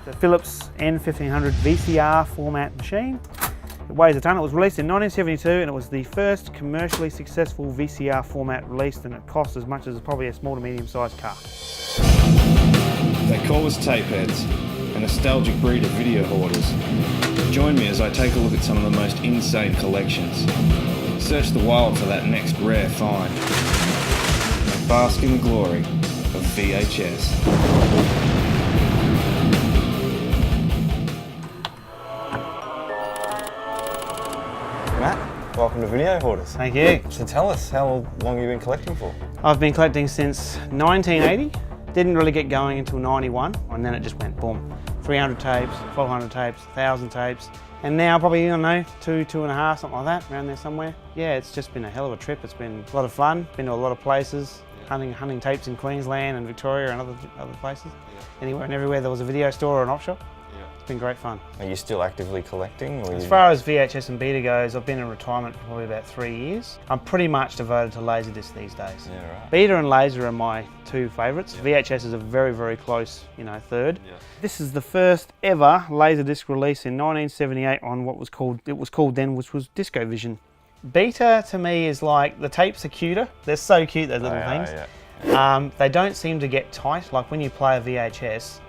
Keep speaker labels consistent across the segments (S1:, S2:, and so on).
S1: the Philips N1500 VCR format machine. It weighs a ton. It was released in 1972 and it was the first commercially successful VCR format released, and it cost as much as probably a small to medium sized car.
S2: They call us tape heads, a nostalgic breed of video hoarders. Join me as I take a look at some of the most insane collections. Search the wild for that next rare find. And bask in the glory of VHS.
S3: Matt, welcome to Video Hoarders.
S1: Thank you.
S3: So tell us, how long have you been collecting for?
S1: I've been collecting since 1980. Didn't really get going until 91, and then it just went boom. 300 tapes, 400 tapes, 1,000 tapes, and now probably, I don't know, two and a half, something like that, around there somewhere. Yeah, it's just been a hell of a trip. It's been a lot of fun, been to a lot of places, hunting tapes in Queensland and Victoria and other places. Anywhere and everywhere there was a video store or an op shop. It's been great fun.
S3: Are you still actively collecting?
S1: As far as VHS and Beta goes, I've been in retirement for probably about 3 years. I'm pretty much devoted to Laserdisc these days.
S3: Yeah, right.
S1: Beta and Laser are my two favourites. VHS is a very, very close, third.
S3: Yeah.
S1: This is the first ever Laserdisc release in 1978 on what was called then, which was DiscoVision. Beta to me is like, the tapes are cuter. They're so cute, those little things.
S3: Yeah.
S1: They don't seem to get tight. Like when you play a VHS,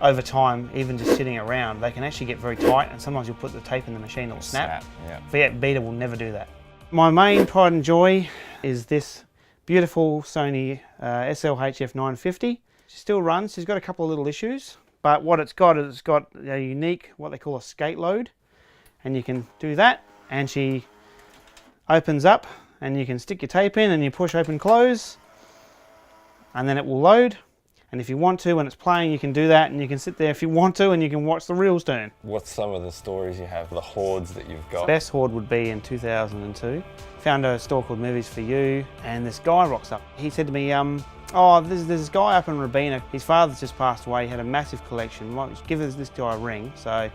S1: over time, even just sitting around, they can actually get very tight, and sometimes you'll put the tape in the machine, it'll snap.
S3: Yeah.
S1: Beta will never do that. My main pride and joy is this beautiful Sony SLHF 950. She still runs. She's got a couple of little issues, but what it's got is it's got a unique, what they call a skate load, and you can do that, and she opens up, and you can stick your tape in, and you push open close, and then it will load. And if you want to, when it's playing, you can do that, and you can sit there if you want to, and you can watch the reels turn.
S3: What's some of the stories you have, the hoards that you've got?
S1: Best hoard would be in 2002. Found a store called Movies For You, and this guy rocks up. He said to me, there's this guy up in Robina. His father's just passed away. He had a massive collection. Why don't you give this guy a ring? So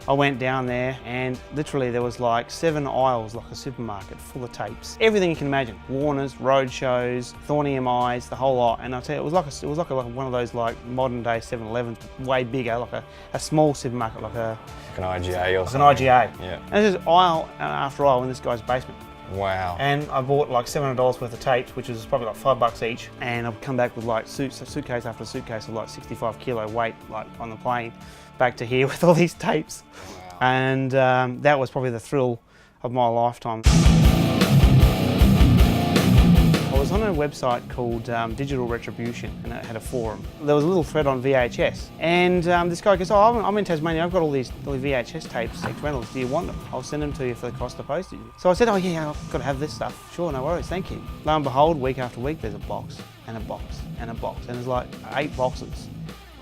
S1: I went down there, and literally there was like 7 aisles, like a supermarket, full of tapes. Everything you can imagine. Warners, road shows, Thorny MIs, the whole lot. And I'll tell you, it was like one of those like modern day 7-Elevens, way bigger, like a small supermarket, like an
S3: IGA or something.
S1: An IGA.
S3: Yeah.
S1: And there's aisle after aisle in this guy's basement.
S3: Wow.
S1: And I bought like $700 worth of tapes, which was probably like $5 each. And I've come back with like suitcase after suitcase of like 65 kilo weight, like on the plane, back to here with all these tapes.
S3: Wow.
S1: And that was probably the thrill of my lifetime. I was on a website called Digital Retribution, and it had a forum. There was a little thread on VHS, and this guy goes, I'm in Tasmania, I've got all these VHS tapes, X rentals, do you want them? I'll send them to you for the cost of postage. So I said, oh yeah, I've got to have this stuff. Sure, no worries, thank you. Lo and behold, week after week, there's a box, and a box, and a box, and there's like 8 boxes.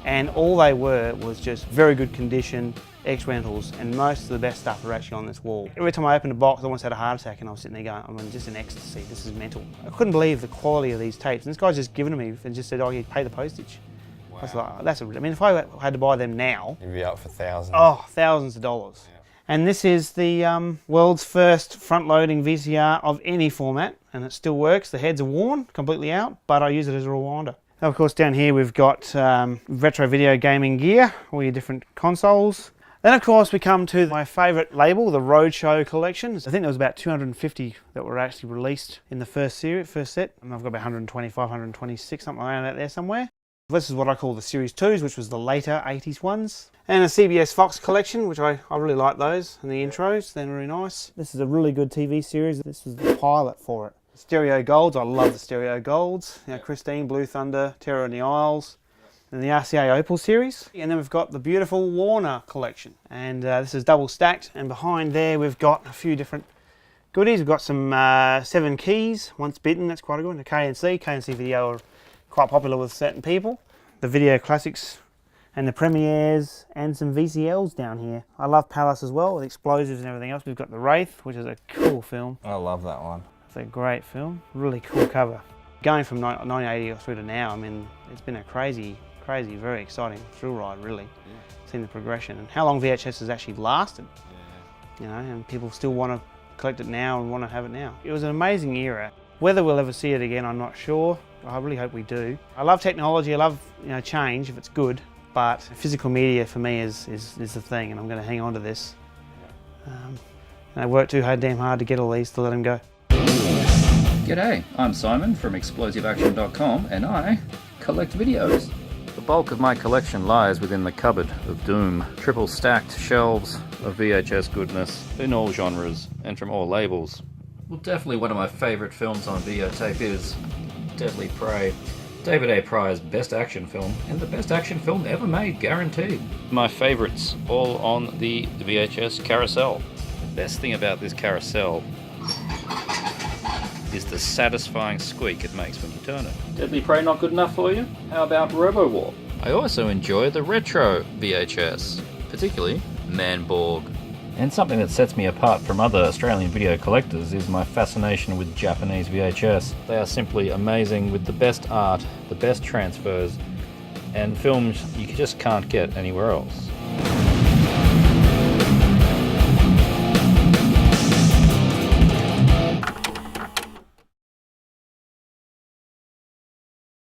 S1: And all they were was just very good condition, X-Rentals, and most of the best stuff are actually on this wall. Every time I opened a box, I almost had a heart attack, and I was sitting there going, I'm just in ecstasy, this is mental. I couldn't believe the quality of these tapes. And this guy's just given them to me and just said, oh, you pay the postage. Wow. I was like, I mean, if I had to buy them now,
S3: you'd be up for thousands.
S1: Oh, thousands of dollars. Yeah. And this is the world's first front-loading VCR of any format, and it still works. The heads are worn, completely out, but I use it as a rewinder. Now, of course, down here we've got retro video gaming gear, all your different consoles. Then, of course, we come to my favourite label, the Roadshow Collection. I think there was about 250 that were actually released in the first set. And I've got about 125, 126, something around out there somewhere. This is what I call the Series 2s, which was the later 80s ones. And a CBS Fox collection, which I really like those, and the intros, they're really nice. This is a really good TV series. This was the pilot for it. Stereo Golds, I love the Stereo Golds. Christine, Blue Thunder, Terror in the Isles, and the RCA Opal series. And then we've got the beautiful Warner collection. And this is double stacked, and behind there we've got a few different goodies. We've got some 7 keys, Once Bitten, that's quite a good one. The KNC video are quite popular with certain people. The video classics and the premieres, and some VCLs down here. I love Palace as well, with explosives and everything else. We've got The Wraith, which is a cool film.
S3: I love that one.
S1: It's a great film, really cool cover. Going from 1980 through to now, I mean, it's been a crazy, very exciting thrill ride, really. Yeah. Seeing the progression and how long VHS has actually lasted. Yeah. And people still want to collect it now and want to have it now. It was an amazing era. Whether we'll ever see it again, I'm not sure. I really hope we do. I love technology, I love change if it's good, but physical media for me is the thing, and I'm going to hang on to this. And I worked too damn hard to get all these to let them go.
S4: G'day, I'm Simon from ExplosiveAction.com and I collect videos. The bulk of my collection lies within the cupboard of doom. Triple stacked shelves of VHS goodness in all genres and from all labels. Well, definitely one of my favourite films on videotape is Deadly Prey. David A. Pryor's best action film, and the best action film ever made, guaranteed. My favourites, all on the VHS carousel. The best thing about this carousel is the satisfying squeak it makes when you turn it. Deadly Prey not good enough for you? How about RoboWar? I also enjoy the retro VHS, particularly Manborg. And something that sets me apart from other Australian video collectors is my fascination with Japanese VHS. They are simply amazing with the best art, the best transfers, and films you just can't get anywhere else.